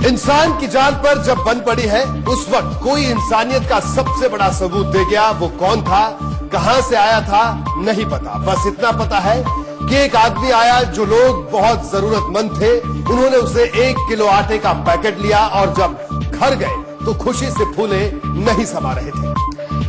इंसान की जान पर जब बन पड़ी है, उस वक्त कोई इंसानियत का सबसे बड़ा सबूत दे गया। वो कौन था, कहां से आया था, नहीं पता। बस इतना पता है कि एक आदमी आया जो लोग बहुत जरूरतमंद थे, उन्होंने उसे 1 किलो आटे का पैकेट लिया और जब घर गए तो खुशी से फूले नहीं समा रहे थे।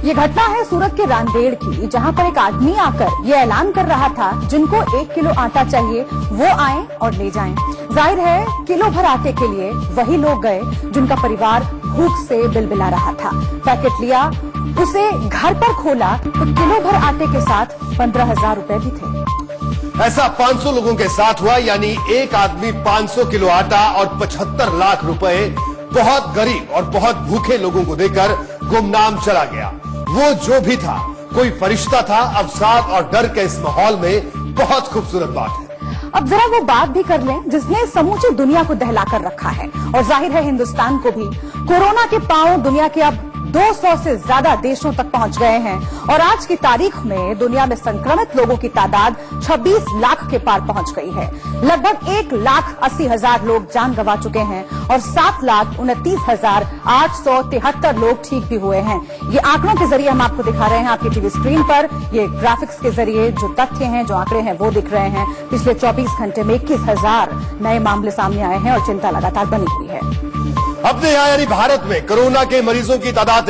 ये घटना है सूरत के रांदेड़ की, जहां पर एक आदमी आकर ये ऐलान कर रहा था जिनको 1 किलो आटा चाहिए वो आएं और ले जाएं। जाहिर है किलो भर आटे के लिए वही लोग गए जिनका परिवार भूख से बिलबिला रहा था। पैकेट लिया, उसे घर पर खोला तो किलो भर आटे के साथ 15,000 रुपए भी थे। ऐसा 500 लोगों के साथ हुआ, यानी एक आदमी 500 किलो आटा और 75 लाख रुपए बहुत गरीब और बहुत भूखे लोगों को देकर गुमनाम चला गया। वो जो भी था कोई फरिश्ता था। अवसाद और डर के इस माहौल में बहुत खूबसूरत बात है। अब जरा वो बात भी कर लें जिसने समूची दुनिया को दहलाकर रखा है, और जाहिर है हिंदुस्तान को भी। कोरोना के पांव दुनिया के अब 200 से ज्यादा देशों तक पहुंच गए हैं और आज की तारीख में दुनिया में संक्रमित लोगों की तादाद 26 लाख के पार पहुंच गई है। लगभग 1,80,000 लोग जान गंवा चुके हैं और 7,29,873 लोग ठीक भी हुए हैं। ये आंकड़ों के जरिए हम आपको दिखा रहे हैं आपकी टीवी स्क्रीन पर। ये ग्राफिक्स के जरिए जो तथ्य हैं, जो आंकड़े हैं वो दिख रहे हैं। पिछले 24 घंटे में 21,000 नए मामले सामने आए हैं और चिंता लगातार बनी हुई है। अपने यहाँ यानी भारत में कोरोना के मरीजों की तादाद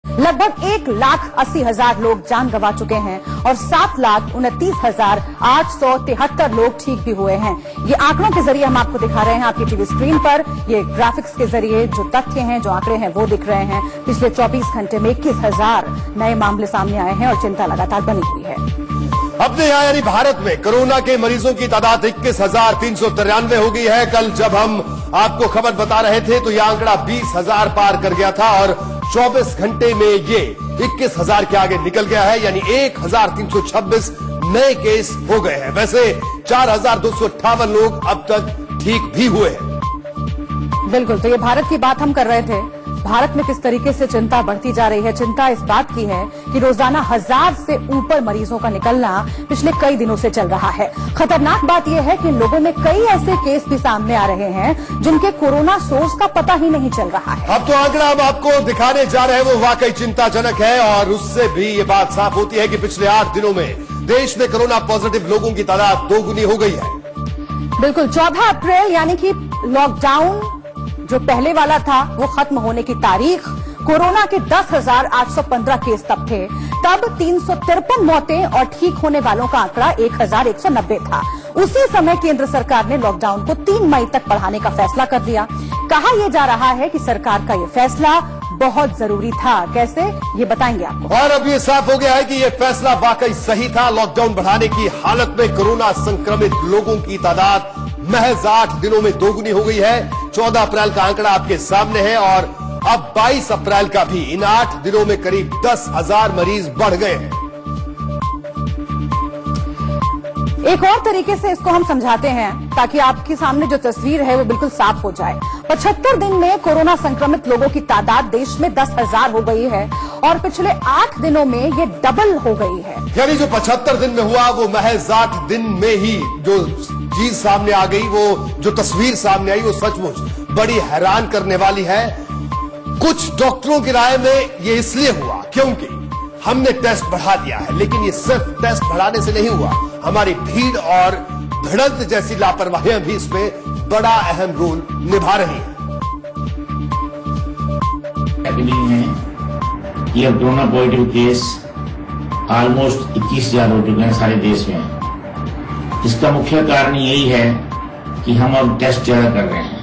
लगभग 1,80,000 लोग जान गंवा चुके हैं और 7,29,873 लोग ठीक भी हुए हैं। ये आंकड़ों के जरिए हम आपको दिखा रहे हैं आपकी टीवी स्क्रीन पर। ये ग्राफिक्स के जरिए जो तथ्य हैं, जो आंकड़े हैं वो दिख रहे हैं। पिछले 24 घंटे में 21,000 नए मामले सामने आए हैं और चिंता लगातार बनी हुई है। अपने यहाँ यानी भारत में कोरोना के मरीजों की तादाद 21,393 हो गई है। कल जब हम आपको खबर बता रहे थे तो यह आंकड़ा 20,000 पार कर गया था और 24 घंटे में ये 21,000 के आगे निकल गया है, यानी 1,326 नए केस हो गए हैं। वैसे 4,258 लोग अब तक ठीक भी हुए हैं। बिल्कुल, तो ये भारत की बात हम कर रहे थे। भारत में किस तरीके से चिंता बढ़ती जा रही है। चिंता इस बात की है कि रोजाना 1000 से ऊपर मरीजों का निकलना पिछले कई दिनों से चल रहा है। खतरनाक बात यह है कि इन लोगों में कई ऐसे केस भी सामने आ रहे हैं जिनके कोरोना सोर्स का पता ही नहीं चल रहा है। अब तो आंकड़ा हम आपको दिखाने जा रहे हैं वो वाकई चिंताजनक है और उससे भी ये बात साफ होती है कि पिछले 8 दिनों में देश में कोरोना पॉजिटिव लोगों की तादाद 2 गुनी हो गई है। बिल्कुल, 14 अप्रैल यानी कि लॉकडाउन जो पहले वाला था वो खत्म होने की तारीख, कोरोना के 10,815 केस तब थे। तब 353 मौतें और ठीक होने वालों का आंकड़ा 1,190 था। उसी समय केंद्र सरकार ने लॉकडाउन को 3 मई तक बढ़ाने का फैसला कर लिया। कहा यह जा रहा है कि सरकार का यह फैसला बहुत जरूरी था। कैसे, ये बताएंगे आपको। और अब ये साफ हो गया है कि यह फैसला वाकई सही था। लॉकडाउन बढ़ाने की हालत में कोरोना संक्रमित लोगों की तादाद महज 8 दिनों में 2 गुनी हो गई है। 14 अप्रैल का आंकड़ा आपके सामने है और अब 22 अप्रैल का भी। इन 8 दिनों में करीब 10,000 मरीज बढ़ गए हैं। एक और तरीके से इसको हम समझाते हैं ताकि आपके सामने जो तस्वीर है वो बिल्कुल साफ हो जाए। 75 दिन में कोरोना संक्रमित लोगों की तादाद देश में 10,000 हो गई है और पिछले 8 दिनों में ये डबल हो गई है। यानी जो 75 दिन में हुआ वो महज 8 दिन में ही जो चीज सामने आ गई, वो जो तस्वीर सामने आई वो सचमुच बड़ी हैरान करने वाली है। कुछ डॉक्टरों की राय में ये इसलिए हुआ क्योंकि हमने टेस्ट बढ़ा दिया है, लेकिन ये सिर्फ टेस्ट बढ़ाने से नहीं हुआ। हमारी भीड़ और भिड़ंत जैसी लापरवाहियां भी इसमें बड़ा अहम रोल निभा रही हैं। ये कोरोना पॉजिटिव केस ऑलमोस्ट 21,000 हो चुके हैं सारे देश में। इसका मुख्य कारण यही है कि हम अब टेस्ट ज्यादा कर रहे हैं।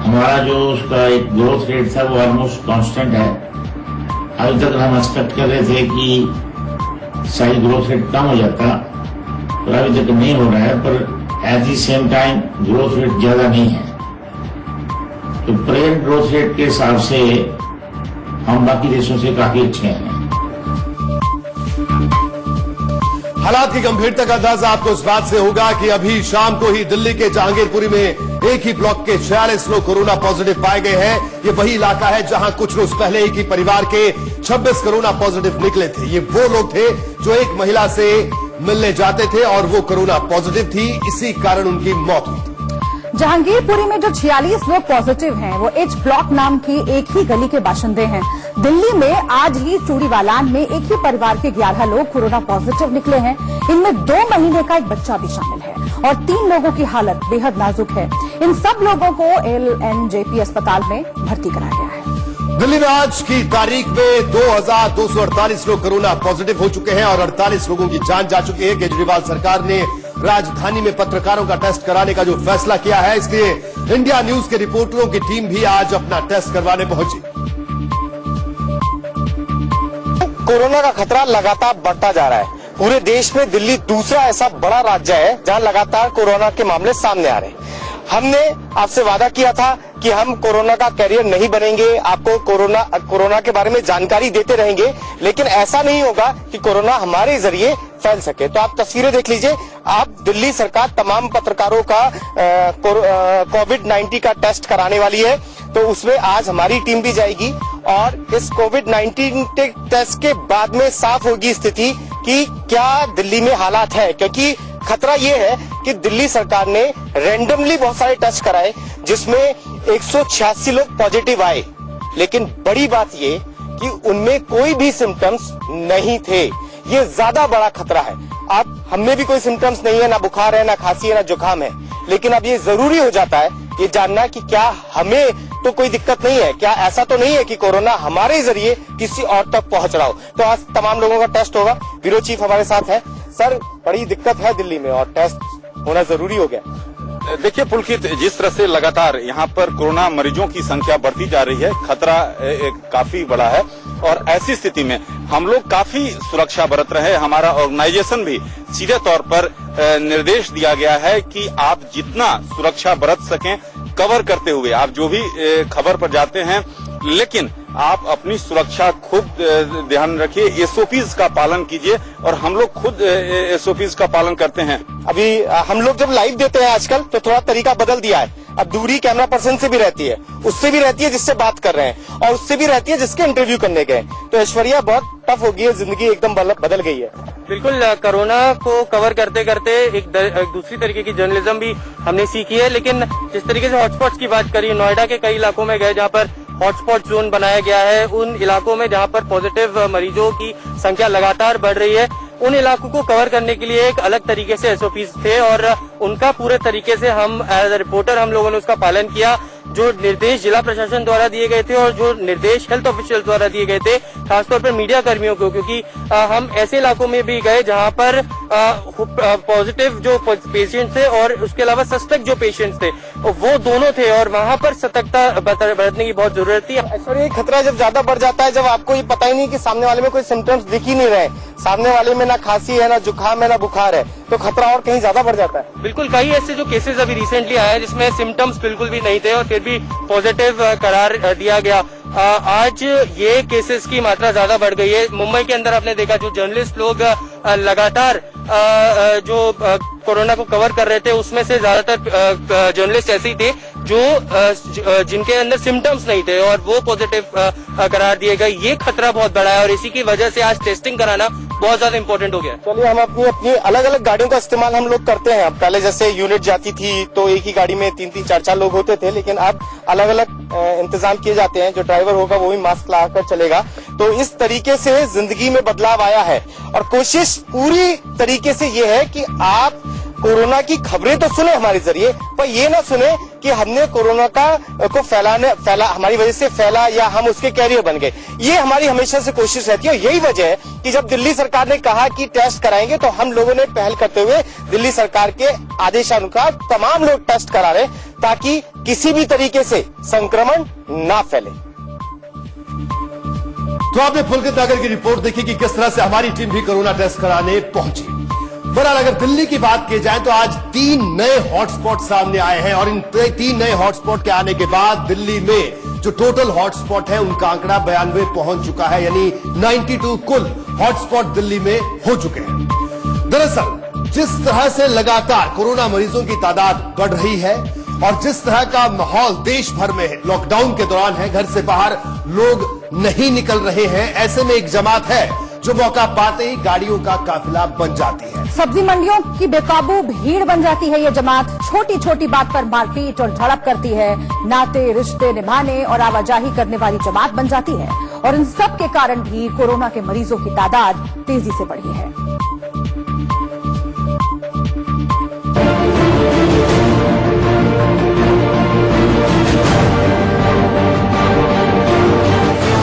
हमारा जो उसका एक ग्रोथ रेट था वो ऑलमोस्ट कांस्टेंट है। अभी तक हम एक्सपेक्ट कर रहे थे कि शायद ग्रोथ रेट कम हो जाता, पर अभी तक नहीं हो रहा है। पर at the same time growth rate ज्यादा नहीं है, तो प्रेजेंट ग्रोथ रेट के हिसाब से हम बाकी देशों से काफी अच्छे हैं। हालात की गंभीरता का अंदाजा आपको इस बात से होगा कि अभी शाम को ही दिल्ली के जहांगीरपुरी में एक ही ब्लॉक के 46 लोग कोरोना पॉजिटिव पाए गए हैं। ये वही इलाका है जहां कुछ रोज पहले एक ही परिवार के 26 कोरोना पॉजिटिव निकले थे। ये वो लोग थे जो एक महिला से मिलने जाते थे और वो कोरोना पॉजिटिव थी, इसी कारण उनकी मौत हुई थी। जहांगीरपुरी में जो 46 लोग पॉजिटिव हैं वो एच ब्लॉक नाम की एक ही गली के बाशिंदे हैं। दिल्ली में आज ही चूड़ीवालान में एक ही परिवार के 11 लोग कोरोना पॉजिटिव निकले हैं। इनमें 2 महीने का एक बच्चा भी शामिल है और 3 लोगों की हालत बेहद नाजुक है। इन सब लोगों को LNJP अस्पताल में भर्ती कराया गया है। दिल्ली में आज की तारीख में 2248 लोग कोरोना पॉजिटिव हो चुके हैं और 48 लोगों की जान जा चुकी है। केजरीवाल सरकार ने राजधानी में पत्रकारों का टेस्ट कराने का जो फैसला किया है, इसलिए इंडिया न्यूज के रिपोर्टरों की टीम भी आज अपना टेस्ट करवाने पहुंची। कोरोना का खतरा लगातार बढ़ता जा रहा है। पूरे देश में दिल्ली दूसरा ऐसा बड़ा राज्य है जहां लगातार कोरोना के मामले सामने आ रहे हैं। हमने आपसे वादा किया था कि हम कोरोना का कैरियर नहीं बनेंगे, आपको कोरोना के बारे में जानकारी देते रहेंगे, लेकिन ऐसा नहीं होगा कि कोरोना हमारे जरिए फैल सके। तो आप तस्वीरें देख लीजिए। आप दिल्ली सरकार तमाम पत्रकारों का कोविड-19 का टेस्ट कराने वाली है, तो उसमें आज हमारी टीम भी जाएगी और इस कोविड-19 टेस्ट के बाद में साफ होगी स्थिति कि क्या दिल्ली में हालात है। क्योंकि खतरा ये है कि दिल्ली सरकार ने रैंडमली बहुत सारे टेस्ट कराए जिसमें 186 लोग पॉजिटिव आए, लेकिन बड़ी बात ये कि उनमें कोई भी सिम्टम्स नहीं थे। ये ज्यादा बड़ा खतरा है। अब हमें भी कोई सिम्टम्स नहीं है, ना बुखार है, ना खांसी है, ना जुकाम है, लेकिन अब ये जरूरी हो जाता है ये जानना कि क्या हमें तो कोई दिक्कत नहीं है, क्या ऐसा तो नहीं है कि कोरोना हमारे जरिए किसी और तक पहुंच रहा हो। तो आज तमाम लोगों का टेस्ट होगा। ब्यूरो चीफ हमारे साथ है। सर, बड़ी दिक्कत है दिल्ली में और टेस्ट होना जरूरी हो गया। देखिए पुलकित, जिस तरह से लगातार यहाँ पर कोरोना मरीजों की संख्या बढ़ती जा रही है, खतरा काफी बड़ा है और ऐसी स्थिति में हम लोग काफी सुरक्षा बरत रहे हैं। हमारा ऑर्गेनाइजेशन भी सीधे तौर पर निर्देश दिया गया है कि आप जितना सुरक्षा बरत सकें कवर करते हुए आप जो भी खबर पर जाते हैं, लेकिन आप अपनी सुरक्षा खुद ध्यान रखिए, एसओपीज का पालन कीजिए और हम लोग खुद एसओपीज का पालन करते हैं। अभी हम लोग जब लाइव देते हैं आजकल तो थोड़ा तरीका बदल दिया है। अब दूरी कैमरा पर्सन से भी रहती है, उससे भी रहती है जिससे बात कर रहे हैं और उससे भी रहती है जिसके इंटरव्यू करने गए। तो ऐश्वर्या, बहुत टफ हो गई है, जिंदगी एकदम बदल गई है। बिल्कुल, कोरोना को कवर करते करते एक दूसरी तरीके की जर्नलिज्म भी हमने सीखी है। लेकिन जिस तरीके से हॉटस्पॉट्स की बात करी, नोएडा के कई इलाकों में गए जहाँ पर हॉटस्पॉट जोन बनाया गया है, उन इलाकों में जहाँ पर पॉजिटिव मरीजों की संख्या लगातार बढ़ रही है, उन इलाकों को कवर करने के लिए एक अलग तरीके से एसओपीज थे और उनका पूरे तरीके से हम एज ए रिपोर्टर हम लोगों ने उसका पालन किया। जो निर्देश जिला प्रशासन द्वारा दिए गए थे और जो निर्देश हेल्थ ऑफिशियल द्वारा दिए गए थे, खासतौर पर मीडिया कर्मियों को, क्योंकि हम ऐसे इलाकों में भी गए जहां पर पॉजिटिव जो पेशेंट थे और उसके अलावा सस्पेक्ट जो पेशेंट्स थे वो दोनों थे और वहां पर सतर्कता बरतने की बहुत जरूरत थी। ऐश्वर्या, खतरा जब ज्यादा बढ़ जाता है, जब आपको ये पता ही नहीं कि सामने वाले में कोई सिम्टम्स दिख ही नहीं रहे, सामने वाले में ना खांसी है, ना जुकाम है, ना बुखार है, तो खतरा और कहीं ज्यादा बढ़ जाता है। बिल्कुल, कई ऐसे जो केसेस अभी रिसेंटली आए हैं जिसमें सिम्टम्स बिल्कुल भी नहीं थे और फिर भी पॉजिटिव करार दिया गया। आज ये केसेस की मात्रा ज्यादा बढ़ गई है। मुंबई के अंदर आपने देखा जो जर्नलिस्ट लोग लगातार जो कोरोना को कवर कर रहे थे, उसमें से ज्यादातर जर्नलिस्ट ऐसे ही थे जो जिनके अंदर सिम्टम्स नहीं थे और वो पॉजिटिव करार दिए गए। ये खतरा बहुत बड़ा है और इसी की वजह से आज टेस्टिंग कराना बहुत ज्यादा इम्पोर्टेंट हो गया। चलिए, हम अपनी अलग अलग गाड़ियों का इस्तेमाल हम लोग करते हैं। पहले जैसे यूनिट जाती थी तो एक ही गाड़ी में 3-3, 4-4 लोग होते थे, लेकिन अब अलग अलग इंतजाम किए जाते हैं। जो ड्राइवर होगा वो भी मास्क लगाकर चलेगा। तो इस तरीके से जिंदगी में बदलाव आया है और कोशिश पूरी तरीके से ये है कि आप कोरोना की खबरें तो सुने हमारे जरिए, पर ये ना सुने कि हमने कोरोना को फैला हमारी वजह से फैला या हम उसके कैरियर बन गए। ये हमारी हमेशा से कोशिश रहती है और यही वजह है कि जब दिल्ली सरकार ने कहा कि टेस्ट कराएंगे तो हम लोगों ने पहल करते हुए दिल्ली सरकार के आदेशानुसार तमाम लोग टेस्ट करा रहे ताकि किसी भी तरीके से संक्रमण ना फैले। तो आपने पुलकित नागर की रिपोर्ट देखी कि किस तरह से हमारी टीम भी कोरोना टेस्ट कराने पहुंची। बहरहाल अगर दिल्ली की बात की जाए तो आज 3 नए हॉटस्पॉट सामने आए हैं और इन 3 नए हॉटस्पॉट के आने के बाद दिल्ली में जो टोटल हॉटस्पॉट है उनका आंकड़ा 92 पहुंच चुका है, यानी 92 कुल हॉटस्पॉट दिल्ली में हो चुके हैं। दरअसल जिस तरह से लगातार कोरोना मरीजों की तादाद बढ़ रही है और जिस तरह का माहौल देश भर में है, लॉकडाउन के दौरान है, घर से बाहर लोग नहीं निकल रहे हैं, ऐसे में एक जमात है जो मौका पाते ही गाड़ियों का काफिला बन जाती है। सब्जी मंडियों की बेकाबू भीड़ बन जाती है ये जमात, छोटी छोटी बात पर मारपीट और झड़प करती है, नाते रिश्ते निभाने और आवाजाही करने वाली जमात बन जाती है। और इन सब के कारण भी कोरोना के मरीजों की तादाद तेजी से बढ़ी है।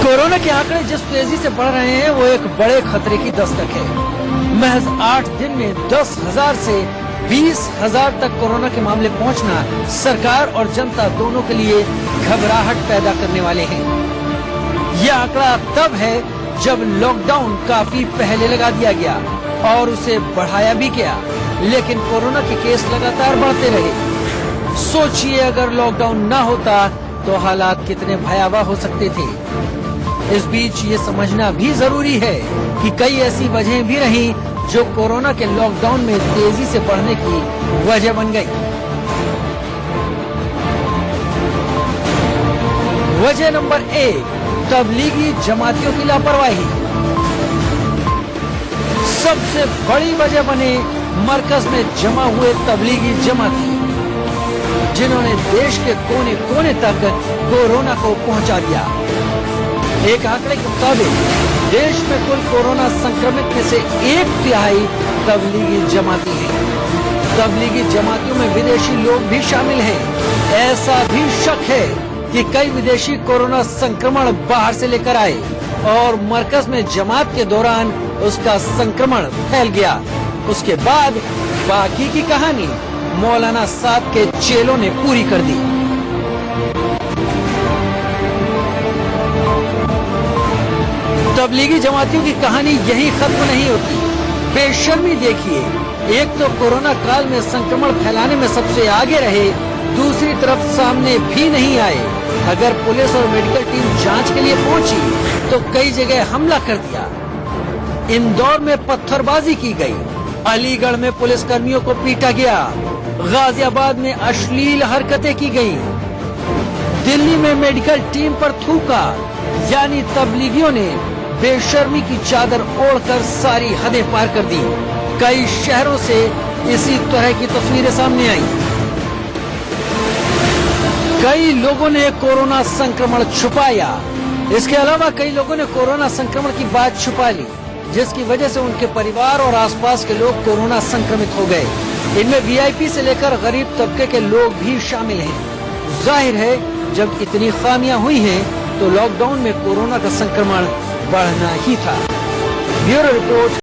कोरोना के आंकड़े जिस तेजी से बढ़ रहे हैं वो एक बड़े खतरे की दस्तक है। महज 8 दिन में 10,000 से 20,000 तक कोरोना के मामले पहुंचना सरकार और जनता दोनों के लिए घबराहट पैदा करने वाले हैं। यह आंकड़ा तब है जब लॉकडाउन काफी पहले लगा दिया गया और उसे बढ़ाया भी गया, लेकिन कोरोना के केस लगातार बढ़ते रहे। सोचिए अगर लॉकडाउन न होता तो हालात कितने भयावह हो सकते थे। इस बीच ये समझना भी जरूरी है कि कई ऐसी वजहें भी रहीं जो कोरोना के लॉकडाउन में तेजी से बढ़ने की वजह बन गई। वजह नंबर 1, तबलीगी जमातियों की लापरवाही। सबसे बड़ी वजह बने मरकज में जमा हुए तबलीगी जमाती, जिन्होंने देश के कोने कोने तक कोरोना को पहुंचा दिया। एक आंकड़े के मुताबिक देश में कुल कोरोना संक्रमित में से 1/3 तबलीगी जमाती हैं। तबलीगी जमातियों में विदेशी लोग भी शामिल हैं। ऐसा भी शक है कि कई विदेशी कोरोना संक्रमण बाहर से लेकर आए और मरकज में जमात के दौरान उसका संक्रमण फैल गया। उसके बाद बाकी की कहानी मौलाना साहब के चेलों ने पूरी कर दी। तबलीगी जमातियों की कहानी यही खत्म नहीं होती। बेशर्मी देखिए, एक तो कोरोना काल में संक्रमण फैलाने में सबसे आगे रहे, दूसरी तरफ सामने भी नहीं आए। अगर पुलिस और मेडिकल टीम जांच के लिए पहुंची तो कई जगह हमला कर दिया। इंदौर में पत्थरबाजी की गई, अलीगढ़ में पुलिस कर्मियों को पीटा गया, गाजियाबाद में अश्लील हरकतें की गयी, दिल्ली में मेडिकल टीम पर थूका। यानी तबलीगियों ने बेशर्मी की चादर ओढ़कर सारी हदें पार कर दी। कई शहरों से इसी तरह की तस्वीरें सामने आई। कई लोगों ने कोरोना संक्रमण छुपाया। इसके अलावा कई लोगों ने कोरोना संक्रमण की बात छुपा ली, जिसकी वजह से उनके परिवार और आसपास के लोग कोरोना संक्रमित हो गए। इनमें वीआईपी से लेकर गरीब तबके के लोग भी शामिल हैं। जाहिर है जब इतनी खामियां हुई हैं तो लॉकडाउन में कोरोना का संक्रमण बढ़ना ही था। Bureau report.